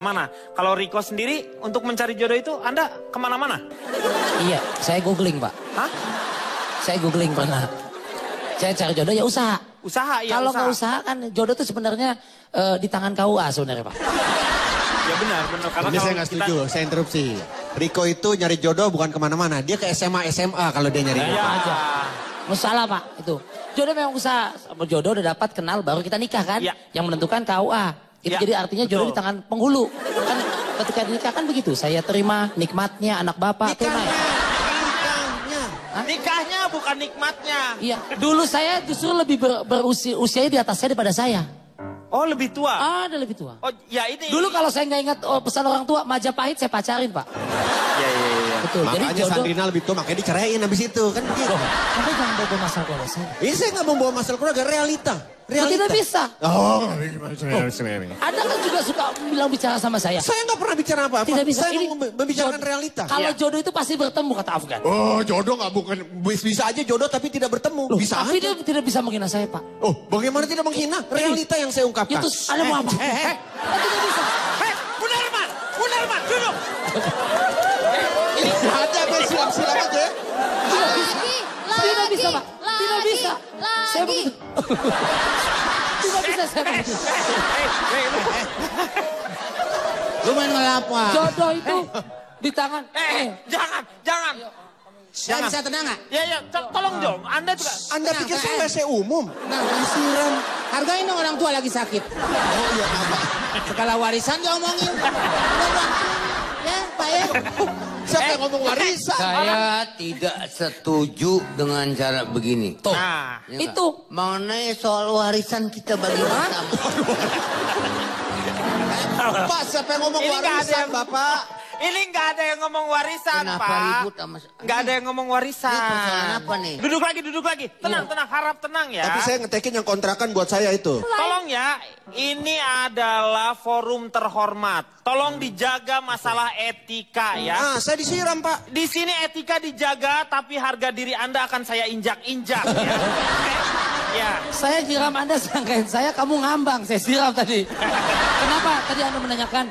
Mana? Kalau Riko sendiri untuk mencari jodoh itu Anda kemana-mana? Iya, saya googling Pak. Hah? Saya googling pernah. Saya cari jodoh ya usaha. Usaha ya. Kalau nggak usaha kan jodoh itu sebenarnya di tangan KUA sebenarnya Pak. Ya benar. Karena ini saya nggak setuju, saya interupsi. Riko itu nyari jodoh bukan kemana-mana. Dia ke SMA kalau dia nyari jodoh. Ya. Aja. Masalah Pak itu. Jodoh memang usaha. Jodoh udah dapat kenal baru kita nikah kan. Ya. Yang menentukan KUA. Itu ya, jadi artinya jodoh di tangan penghulu. Kan ketika nikah kan begitu. Saya terima nikmatnya anak bapak tunai. Nikahnya bukan nikmatnya. Iya. Dulu saya justru lebih usianya di atas saya daripada saya. Oh lebih tua? Ada lebih tua. Oh ya ini. Dulu kalau saya nggak ingat pesan orang tua Majapahit saya pacarin Pak. Iya. Betul. Makanya jadi jodoh. Sandrina lebih tua makanya dicerain habis itu kan gitu. Anda jangan bawa masalah keluarga saya. Ini saya nggak membawa masalah keluarga, realita. Tidak bisa. Oh, Anda kan juga suka bilang bicara sama saya. saya nggak pernah bicara apa-apa. Tidak bisa. Saya membicarakan realita. Kalau jodoh itu pasti bertemu kata Afgan. Oh, jodoh nggak bukan bisa aja jodoh tapi tidak bertemu. Bisa Tapi aja. dia tidak bisa menghina saya Pak. Oh, bagaimana tidak menghina? Realita yang saya ungkapkan. Itu Anda mau apa? Tidak bisa. Munarman, duduk. Ini ada silam-silam aja. Tidak bisa Pak. Tidak bisa. Saya begitu. Tidak bisa saya begitu. Lu main ngelapa? Jodoh itu di tangan. Jangan. Saya bisa tenang nggak? Ya, tolong dong. Anda juga. Anda pikir saya WC umum? Nah, siram. Hargain dong orang tua lagi sakit. Oh iya, apa? Segala warisan diomongin. Ya, Pak ya. Siapa yang ngomong warisan? Saya tidak setuju dengan cara begini. Tuh. Nah, Ya itu. nggak? Mengenai soal warisan kita bagi bersama. Pak, siapa yang ngomong Ini nggak ada warisan, yang- Bapak? ini nggak ada yang ngomong warisan, Kenapa Pak. ribut sama... Nggak ada yang ngomong warisan. Ini persoalan apa nih? Duduk lagi. Tenang, harap tenang ya. Tapi saya ngetekin yang kontrakan buat saya itu. Tolong ya, ini adalah forum terhormat. Tolong dijaga masalah etika ya. Ah, saya disiram, Pak. Di sini etika dijaga, tapi harga diri Anda akan saya injak-injak ya. Ya. Saya siram Anda sangkain saya kamu ngambang. Saya siram tadi. Kenapa? Tadi Anda menanyakan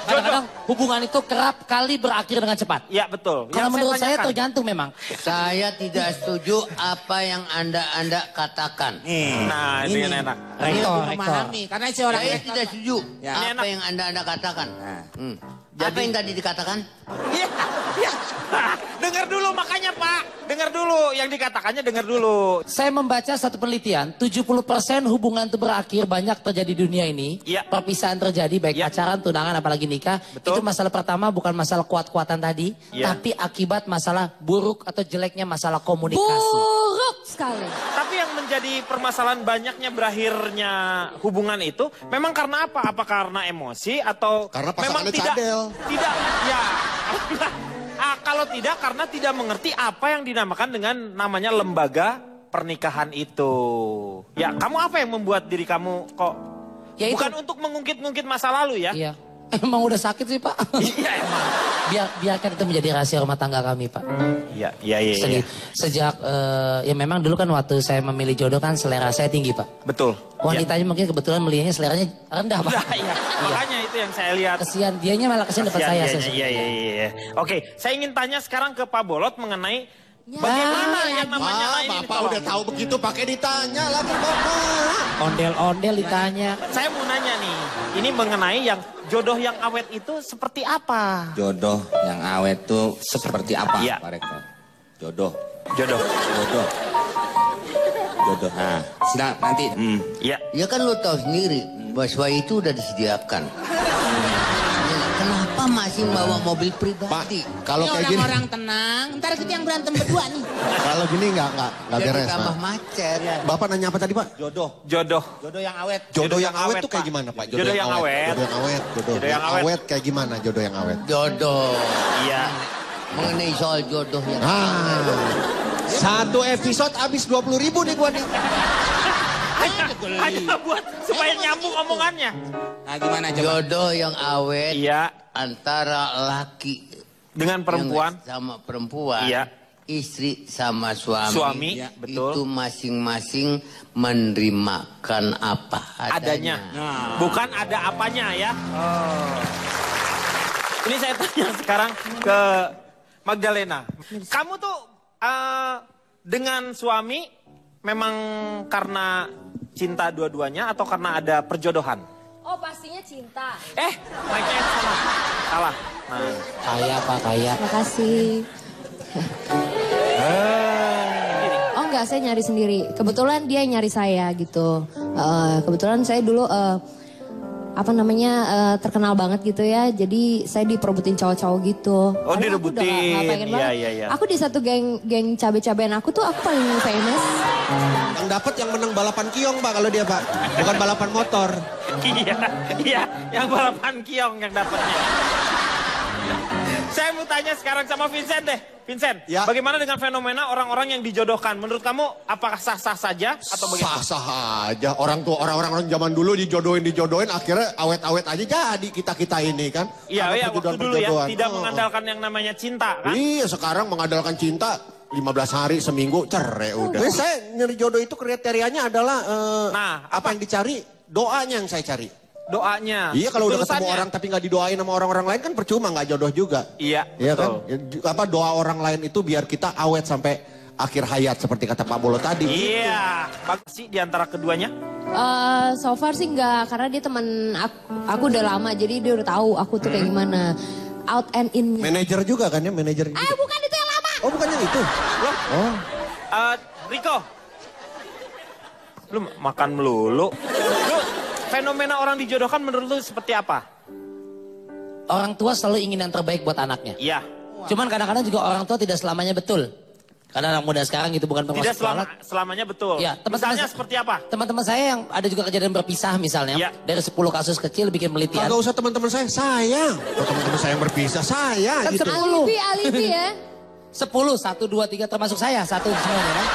kadang-kadang hubungan itu kerap kali berakhir dengan cepat. Ya betul. Kalau menurut saya tanyakan. tergantung memang. Saya tidak setuju apa yang Anda katakan. Nah, ini yang enak. Rektor. Memahami. Karena si orang Saya tidak setuju Ya. Ini apa enak. yang Anda katakan. Apa yang tadi dikatakan? Ya. Dengar dulu makanya Pak. Dengar dulu yang dikatakannya dengar dulu. Saya membaca satu penelitian, 70% hubungan itu berakhir banyak terjadi di dunia ini. Iya. Perpisahan terjadi baik Iya. pacaran, tunangan, apalagi nikah. Betul. Itu masalah pertama bukan masalah kuat-kuatan tadi, Iya. tapi akibat masalah buruk atau jeleknya masalah komunikasi. Buruk sekali. Tapi yang menjadi permasalahan banyaknya berakhirnya hubungan itu memang karena apa? Apa karena emosi atau Karena memang pasangannya tidak cadel. tidak ya. Kalau tidak karena tidak mengerti apa yang dinamakan dengan namanya lembaga pernikahan itu. Ya, kamu apa yang membuat diri kamu kok Ya, itu. bukan untuk mengungkit-ungkit masa lalu ya? Iya. Emang udah sakit sih Pak. Iya emang. Biarkan itu menjadi rahasia rumah tangga kami Pak. Iya. Sejak ya memang dulu kan waktu saya memilih jodoh kan selera saya tinggi Pak. Betul. Wanitanya mungkin kebetulan melihatnya seleranya rendah Pak. Nah, iya. Makanya itu yang saya lihat. Kesian dianya malah kesian dapat saya. Iya. Oke, saya ingin tanya sekarang ke Pak Bolot mengenai bagaimana yang namanya ini Bapak tolong. udah tahu begitu pakai ditanya lagi, Bapak. Ondel-ondel ditanya. Saya mau nanya nih, ini mengenai yang jodoh yang awet itu seperti apa? Jodoh yang awet tuh seperti apa, Iya. Pak Rektor? Jodoh. Jodoh. Nah, silakan nanti. Iya. Ya kan lu tahu sendiri, bahwa itu udah disediakan. Kenapa masih bawa mobil Pak, pribadi? kalau Ini kayak gini, orang-orang tenang. Ntar kita yang berantem berdua nih. kalau gini nggak Jadi beres. tambah Pak. macet. Bapak nanya apa tadi, Pak? Jodoh. Jodoh. Jodoh yang awet. Jodoh yang awet tuh Pak. kayak gimana, Pak? Jodoh yang awet. Jodoh yang awet. Jodoh yang awet kayak gimana jodoh yang awet? Jodoh. Iya. Mengenai soal jodoh yang Satu episode habis 20.000 nih gua nih. Hanya buat supaya nyambung omongannya. Nah, gimana coba? jodoh yang awet Iya. antara laki Dengan perempuan. yang sama perempuan. Iya. Istri sama suami. Suami, Ya, betul. Itu masing-masing menerimakan apa Adanya. adanya. Bukan ada apanya ya. Ini saya tanya sekarang ke Magdalena. Kamu tuh dengan suami memang karena cinta dua-duanya atau karena ada perjodohan? Oh pastinya cinta. Mic-nya salah. Salah. Nah. Kaya Pak, kaya. Makasih. Oh enggak, saya nyari sendiri. Kebetulan dia yang nyari saya gitu. Kebetulan saya dulu terkenal banget gitu ya. Jadi saya diperebutin cowok-cowok gitu. Oh, Padahal aku udah direbutin. nggak pengen banget. Iya. Aku di satu geng cabe-cabean aku tuh aku paling famous. Yang dapat yang menang balapan kiong Pak kalau dia Pak. Bukan balapan motor. Iya, yang balapan kiong yang dapatnya. Saya mau tanya sekarang sama Vincent deh. Vincent, Ya. bagaimana dengan fenomena orang-orang yang dijodohkan? Menurut kamu apakah sah-sah saja atau bagaimana? Sah-sah aja. Orang zaman dulu dijodohin akhirnya awet-awet aja jadi kita ini kan. Iya, Karena waktu dulu ya, perjodohan. tidak mengandalkan yang namanya cinta kan? Iya, sekarang mengandalkan cinta 15 hari seminggu cerai udah. Saya nyari jodoh itu kriterianya adalah apa yang dicari? Doanya yang saya cari. Doanya. Iya, kalau udah ketemu Ketulusannya. orang tapi nggak didoain sama orang-orang lain kan percuma, nggak jodoh juga. Iya, Iya kan? betul. Apa doa orang lain itu biar kita awet sampai akhir hayat seperti kata Pak Bolo tadi. Iya, bagus sih di antara keduanya. So far sih enggak, karena dia teman aku udah lama, jadi dia udah tahu aku tuh kayak gimana. Out and in. Manajer juga kan ya, manajer. Bukan itu yang lama. Oh, bukan yang itu. Loh? Oh. Riko. Lu makan melulu. Lu fenomena orang dijodohkan menurut lu seperti apa? Orang tua selalu ingin yang terbaik buat anaknya. Iya. Cuman kadang-kadang juga orang tua tidak selamanya betul. Karena anak muda sekarang gitu bukan Tidak termasuk alat. selamanya betul. Ya, Misalnya seperti apa? Teman-teman saya yang ada juga kejadian berpisah misalnya. Ya. Dari 10 kasus kecil bikin penelitian. Kagak usah teman-teman saya. Oh, teman-teman saya yang berpisah, saya Kan gitu. 10. Alibi ya. 10, 1, 2, 3 termasuk saya. 1 semuanya kan.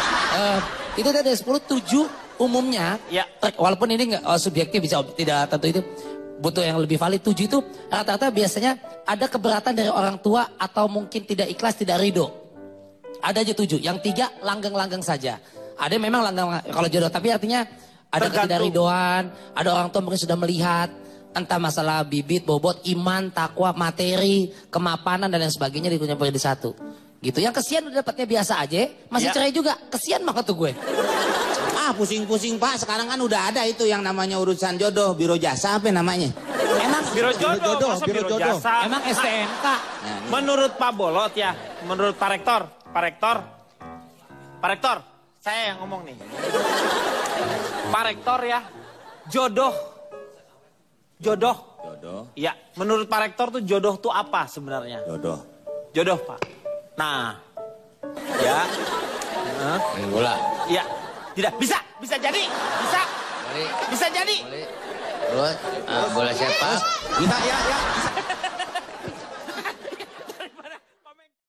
Itu dari 10, 7 umumnya. Ya. Walaupun ini nggak subjektif bisa tidak tentu itu. Butuh yang lebih valid. 7 itu rata-rata biasanya ada keberatan dari orang tua atau mungkin tidak ikhlas, tidak ridho. Ada aja 7. Yang 3 langgeng-langgeng saja. Ada yang memang langgeng kalau jodoh. Tapi artinya ada Tergantung. ketidakridhoan. Ada orang tua mungkin sudah melihat. Entah masalah bibit, bobot, iman, takwa, materi, kemapanan dan lain sebagainya dikumpulkan di satu. Gitu. Yang kesian udah dapatnya biasa aja. Masih Ya. cerai juga. Kesian banget tuh gue. Pusing-pusing Pak, sekarang kan udah ada itu yang namanya urusan jodoh, biro jasa apa namanya? Emang Biro jodoh, masa biro biro jodoh. jasa. Emang STNK. Menurut Pak Bolot ya, menurut Pak Rektor, saya yang ngomong nih. Pak Rektor ya, jodoh. Jodoh. Ya, menurut Pak Rektor tuh jodoh tuh apa sebenarnya? Jodoh Pak. Nah, ya, Main bola. ya, tidak bisa jadi, bisa Boleh. jadi. Boleh. Terus bola sepak. Bisa ya.